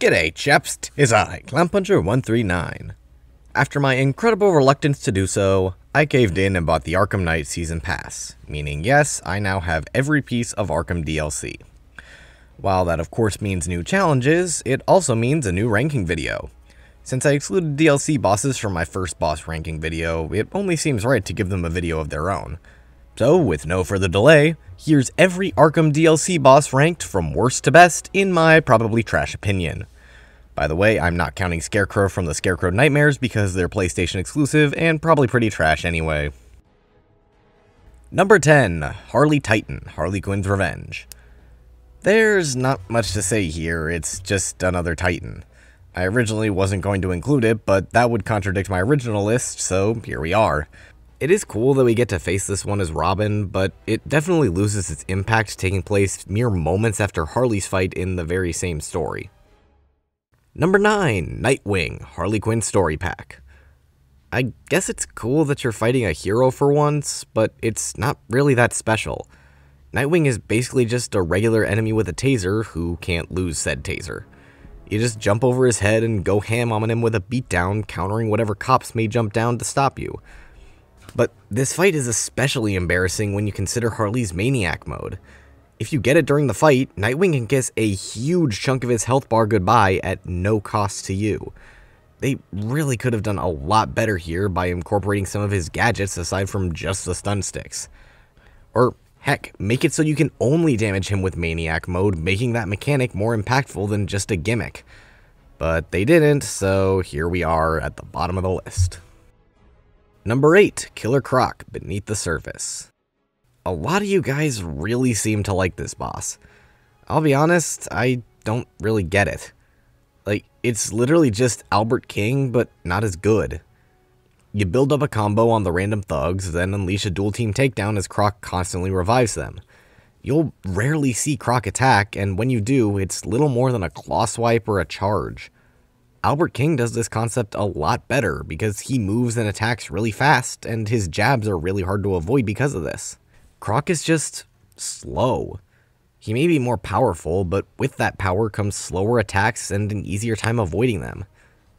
G'day chaps, 'tis I, Clownpuncher139. After my incredible reluctance to do so, I caved in and bought the Arkham Knight Season Pass, meaning yes, I now have every piece of Arkham DLC. While that of course means new challenges, it also means a new ranking video. Since I excluded DLC bosses from my first boss ranking video, it only seems right to give them a video of their own. So, with no further delay, here's every Arkham DLC boss ranked from worst to best in my probably trash opinion. By the way, I'm not counting Scarecrow from the Scarecrow Nightmares because they're PlayStation exclusive and probably pretty trash anyway. Number 10, Harley Titan, Harley Quinn's Revenge. There's not much to say here, it's just another Titan. I originally wasn't going to include it, but that would contradict my original list, so here we are. It is cool that we get to face this one as Robin, but it definitely loses its impact taking place mere moments after Harley's fight in the very same story. Number 9, Nightwing, Harley Quinn Story Pack. I guess it's cool that you're fighting a hero for once, but it's not really that special. Nightwing is basically just a regular enemy with a taser who can't lose said taser. You just jump over his head and go ham on him with a beatdown, countering whatever cops may jump down to stop you. But this fight is especially embarrassing when you consider Harley's Maniac mode. If you get it during the fight, Nightwing can kiss a huge chunk of his health bar goodbye at no cost to you. They really could have done a lot better here by incorporating some of his gadgets aside from just the stun sticks. Or heck, make it so you can only damage him with Maniac mode, making that mechanic more impactful than just a gimmick. But they didn't, so here we are at the bottom of the list. Number 8, Killer Croc, Beneath the Surface. A lot of you guys really seem to like this boss. I'll be honest, I don't really get it. Like, it's literally just Albert King, but not as good. You build up a combo on the random thugs, then unleash a dual team takedown as Croc constantly revives them. You'll rarely see Croc attack, and when you do, it's little more than a claw swipe or a charge. Albert King does this concept a lot better because he moves and attacks really fast, and his jabs are really hard to avoid because of this. Croc is just slow. He may be more powerful, but with that power comes slower attacks and an easier time avoiding them.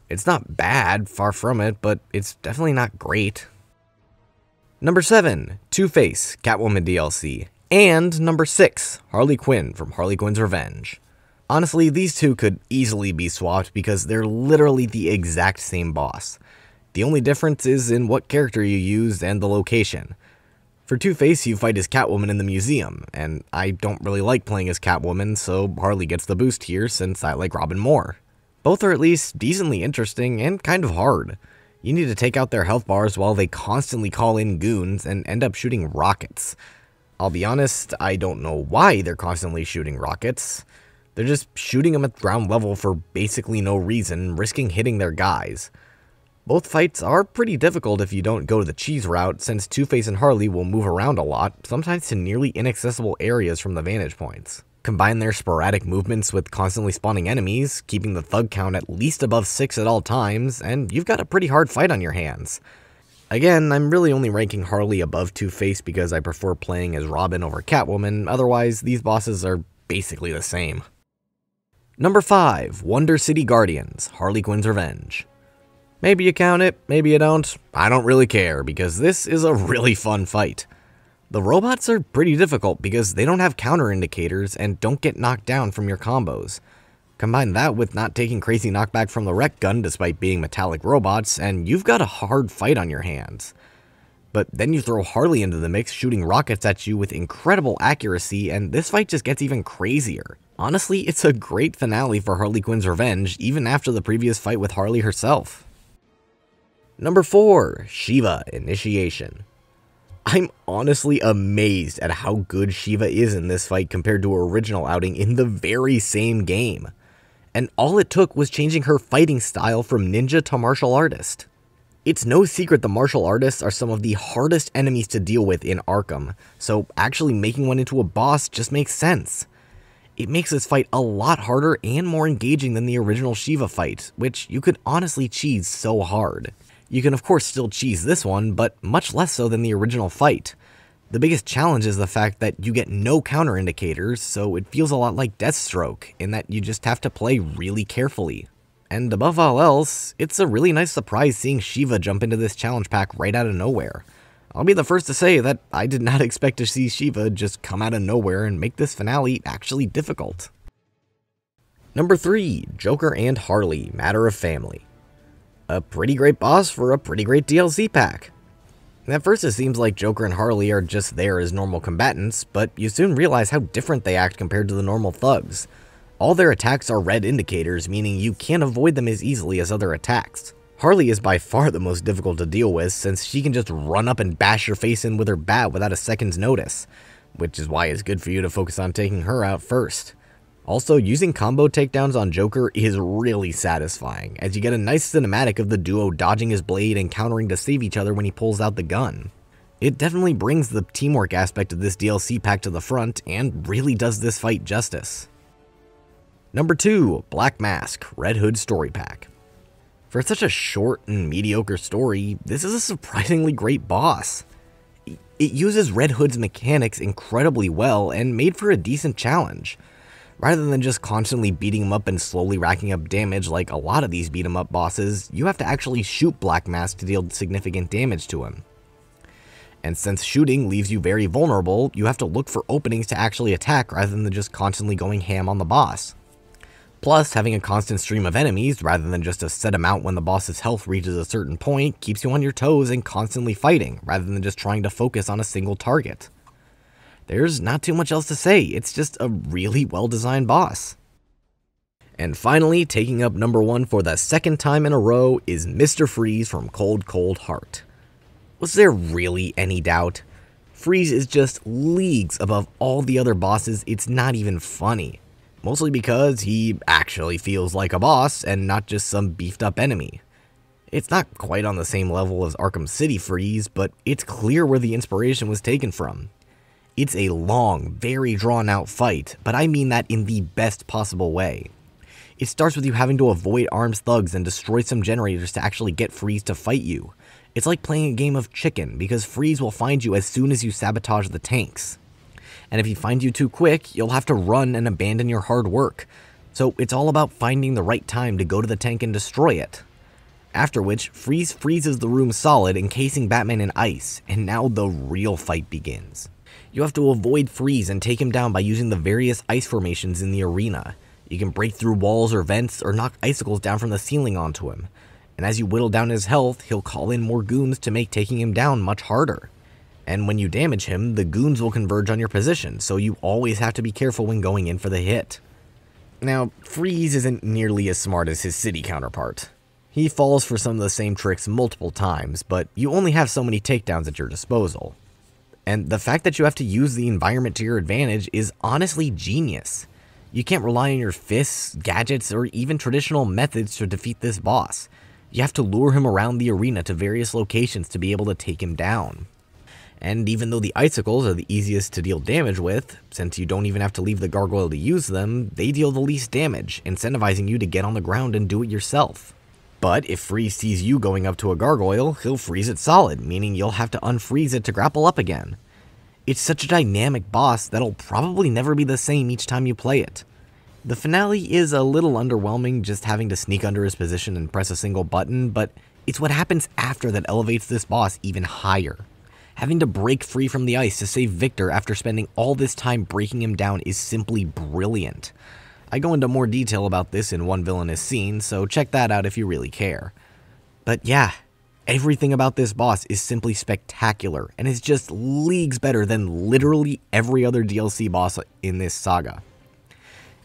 It's not bad, far from it, but it's definitely not great. Number 7, Two-Face, Catwoman DLC, and number 6, Harley Quinn from Harley Quinn's Revenge. Honestly, these two could easily be swapped because they're literally the exact same boss. The only difference is in what character you use and the location. For Two-Face, you fight as Catwoman in the museum, and I don't really like playing as Catwoman, so Harley gets the boost here since I like Robin more. Both are at least decently interesting and kind of hard. You need to take out their health bars while they constantly call in goons and end up shooting rockets. I'll be honest, I don't know why they're constantly shooting rockets. They're just shooting them at ground level for basically no reason, risking hitting their guys. Both fights are pretty difficult if you don't go the cheese route, since Two-Face and Harley will move around a lot, sometimes to nearly inaccessible areas from the vantage points. Combine their sporadic movements with constantly spawning enemies, keeping the thug count at least above 6 at all times, and you've got a pretty hard fight on your hands. Again, I'm really only ranking Harley above Two-Face because I prefer playing as Robin over Catwoman, otherwise these bosses are basically the same. Number 5, Wonder City Guardians, Harley Quinn's Revenge. Maybe you count it, maybe you don't. I don't really care, because this is a really fun fight. The robots are pretty difficult because they don't have counter indicators and don't get knocked down from your combos. Combine that with not taking crazy knockback from the wreck gun despite being metallic robots, and you've got a hard fight on your hands. But then you throw Harley into the mix, shooting rockets at you with incredible accuracy, and this fight just gets even crazier. Honestly, it's a great finale for Harley Quinn's Revenge, even after the previous fight with Harley herself. Number 4, Shiva, Initiation. I'm honestly amazed at how good Shiva is in this fight compared to her original outing in the very same game. And all it took was changing her fighting style from ninja to martial artist. It's no secret the martial artists are some of the hardest enemies to deal with in Arkham, so actually making one into a boss just makes sense. It makes this fight a lot harder and more engaging than the original Shiva fight, which you could honestly cheese so hard. You can of course still cheese this one, but much less so than the original fight. The biggest challenge is the fact that you get no counter indicators, so it feels a lot like Deathstroke, in that you just have to play really carefully. And above all else, it's a really nice surprise seeing Shiva jump into this challenge pack right out of nowhere. I'll be the first to say that I did not expect to see Shiva just come out of nowhere and make this finale actually difficult. Number 3, Joker and Harley, Matter of Family. A pretty great boss for a pretty great DLC pack. At first it seems like Joker and Harley are just there as normal combatants, but you soon realize how different they act compared to the normal thugs. All their attacks are red indicators, meaning you can't avoid them as easily as other attacks. Harley is by far the most difficult to deal with, since she can just run up and bash your face in with her bat without a second's notice, which is why it's good for you to focus on taking her out first. Also, using combo takedowns on Joker is really satisfying, as you get a nice cinematic of the duo dodging his blade and countering to save each other when he pulls out the gun. It definitely brings the teamwork aspect of this DLC pack to the front, and really does this fight justice. Number 2, Black Mask, Red Hood Story Pack. For such a short and mediocre story, this is a surprisingly great boss. It uses Red Hood's mechanics incredibly well and made for a decent challenge. Rather than just constantly beating him up and slowly racking up damage like a lot of these beat 'em up bosses, you have to actually shoot Black Mask to deal significant damage to him. And since shooting leaves you very vulnerable, you have to look for openings to actually attack rather than just constantly going ham on the boss. Plus, having a constant stream of enemies, rather than just a set amount when the boss's health reaches a certain point, keeps you on your toes and constantly fighting, rather than just trying to focus on a single target. There's not too much else to say, it's just a really well-designed boss. And finally, taking up number 1 for the second time in a row is Mr. Freeze from Cold Cold Heart. Was there really any doubt? Freeze is just leagues above all the other bosses, it's not even funny. Mostly because he actually feels like a boss and not just some beefed up enemy. It's not quite on the same level as Arkham City Freeze, but it's clear where the inspiration was taken from. It's a long, very drawn out fight, but I mean that in the best possible way. It starts with you having to avoid armed thugs and destroy some generators to actually get Freeze to fight you. It's like playing a game of chicken, because Freeze will find you as soon as you sabotage the tanks. And if he finds you too quick, you'll have to run and abandon your hard work. So it's all about finding the right time to go to the tank and destroy it. After which, Freeze freezes the room solid, encasing Batman in ice, and now the real fight begins. You have to avoid Freeze and take him down by using the various ice formations in the arena. You can break through walls or vents, or knock icicles down from the ceiling onto him. And as you whittle down his health, he'll call in more goons to make taking him down much harder. And when you damage him, the goons will converge on your position, so you always have to be careful when going in for the hit. Now, Freeze isn't nearly as smart as his city counterpart. He falls for some of the same tricks multiple times, but you only have so many takedowns at your disposal. And the fact that you have to use the environment to your advantage is honestly genius. You can't rely on your fists, gadgets, or even traditional methods to defeat this boss. You have to lure him around the arena to various locations to be able to take him down. And even though the icicles are the easiest to deal damage with, since you don't even have to leave the gargoyle to use them, they deal the least damage, incentivizing you to get on the ground and do it yourself. But if Freeze sees you going up to a gargoyle, he'll freeze it solid, meaning you'll have to unfreeze it to grapple up again. It's such a dynamic boss that'll probably never be the same each time you play it. The finale is a little underwhelming, just having to sneak under his position and press a single button, but it's what happens after that elevates this boss even higher. Having to break free from the ice to save Victor after spending all this time breaking him down is simply brilliant. I go into more detail about this in One Villainous Scene, so check that out if you really care. But yeah, everything about this boss is simply spectacular, and is just leagues better than literally every other DLC boss in this saga.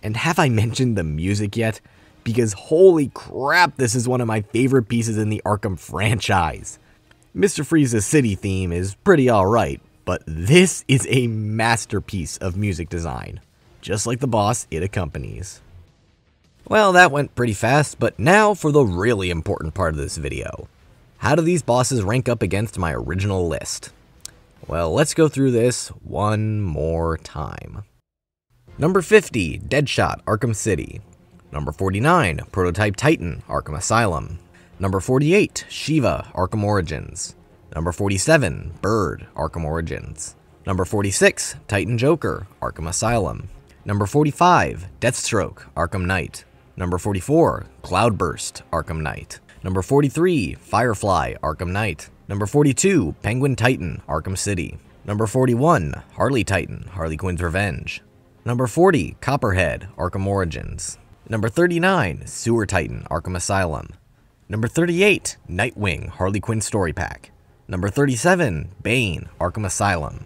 And have I mentioned the music yet? Because holy crap, this is one of my favorite pieces in the Arkham franchise. Mr. Freeze's city theme is pretty alright, but this is a masterpiece of music design. Just like the boss it accompanies. Well, that went pretty fast, but now for the really important part of this video. How do these bosses rank up against my original list? Well, let's go through this one more time. Number 50, Deadshot, Arkham City. Number 49, Prototype Titan, Arkham Asylum. Number 48, Shiva, Arkham Origins. Number 47, Bird, Arkham Origins. Number 46, Titan Joker, Arkham Asylum. Number 45, Deathstroke, Arkham Knight. Number 44, Cloudburst, Arkham Knight. Number 43, Firefly, Arkham Knight. Number 42, Penguin Titan, Arkham City. Number 41, Harley Titan, Harley Quinn's Revenge. Number 40, Copperhead, Arkham Origins. Number 39, Sewer Titan, Arkham Asylum. Number 38, Nightwing, Harley Quinn Story Pack. Number 37, Bane, Arkham Asylum.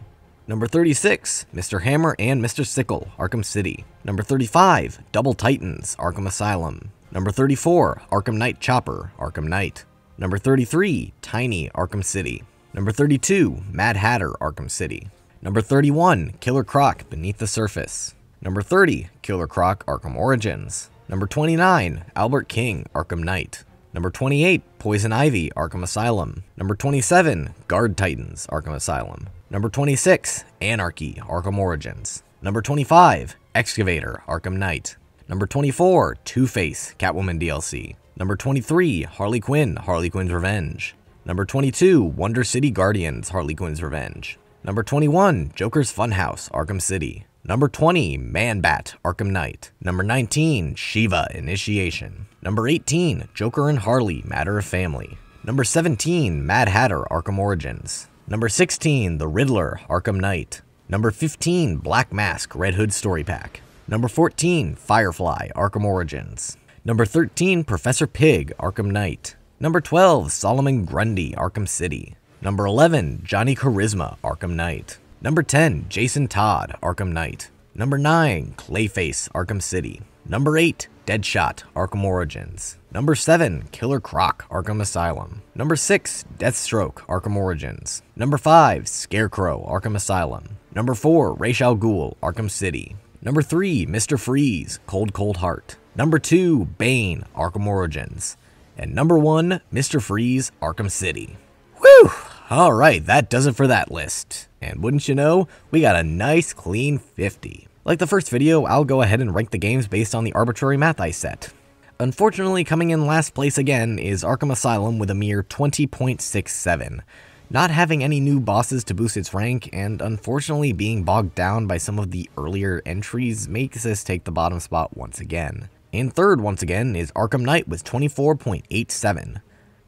Number 36, Mr. Hammer and Mr. Sickle, Arkham City. Number 35, Double Titans, Arkham Asylum. Number 34, Arkham Knight Chopper, Arkham Knight. Number 33, Tiny, Arkham City. Number 32, Mad Hatter, Arkham City. Number 31, Killer Croc, Beneath the Surface. Number 30, Killer Croc, Arkham Origins. Number 29, Albert King, Arkham Knight. Number 28, Poison Ivy, Arkham Asylum. Number 27, Guard Titans, Arkham Asylum. Number 26, Anarchy, Arkham Origins. Number 25, Excavator, Arkham Knight. Number 24, Two-Face, Catwoman DLC. Number 23, Harley Quinn, Harley Quinn's Revenge. Number 22, Wonder City Guardians, Harley Quinn's Revenge. Number 21, Joker's Funhouse, Arkham City. Number 20, Man-Bat, Arkham Knight. Number 19, Shiva, Initiation. Number 18, Joker and Harley, Matter of Family. Number 17, Mad Hatter, Arkham Origins. Number 16, The Riddler, Arkham Knight. Number 15, Black Mask, Red Hood Story Pack. Number 14, Firefly, Arkham Origins. Number 13, Professor Pig, Arkham Knight. Number 12, Solomon Grundy, Arkham City. Number 11, Johnny Charisma, Arkham Knight. Number 10, Jason Todd, Arkham Knight. Number 9, Clayface, Arkham City. Number 8, Deadshot, Arkham Origins. Number 7, Killer Croc, Arkham Asylum. Number 6, Deathstroke, Arkham Origins. Number 5, Scarecrow, Arkham Asylum. Number 4, Ra's al Ghul, Arkham City. Number 3, Mr. Freeze, Cold Heart. Number 2, Bane, Arkham Origins. And number 1, Mr. Freeze, Arkham City. Whew! Alright, that does it for that list. And wouldn't you know, we got a nice clean 50. Like the first video, I'll go ahead and rank the games based on the arbitrary math I set. Unfortunately, coming in last place again is Arkham Asylum with a mere 20.67. Not having any new bosses to boost its rank, and unfortunately being bogged down by some of the earlier entries makes this take the bottom spot once again. In third once again is Arkham Knight with 24.87.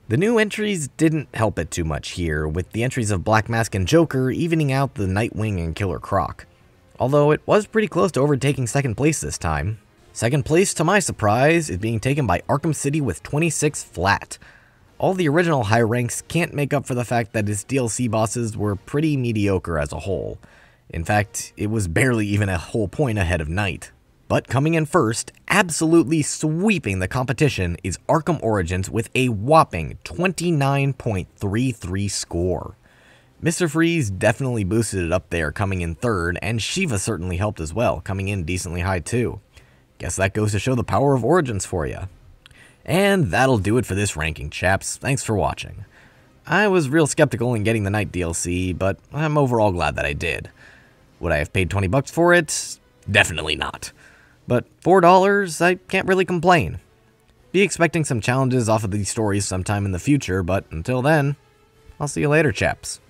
The new entries didn't help it too much here, with the entries of Black Mask and Joker evening out the Nightwing and Killer Croc. Although it was pretty close to overtaking second place this time. Second place, to my surprise, is being taken by Arkham City with 26 flat. All the original high ranks can't make up for the fact that its DLC bosses were pretty mediocre as a whole. In fact, it was barely even a whole point ahead of Knight. But coming in first, absolutely sweeping the competition, is Arkham Origins with a whopping 29.33 score. Mr. Freeze definitely boosted it up there coming in third, and Shiva certainly helped as well, coming in decently high too. Guess that goes to show the power of Origins for you. And that'll do it for this ranking, chaps. Thanks for watching. I was real skeptical in getting the Knight DLC, but I'm overall glad that I did. Would I have paid 20 bucks for it? Definitely not. But $4, I can't really complain. Be expecting some challenges off of these stories sometime in the future, but until then, I'll see you later, chaps.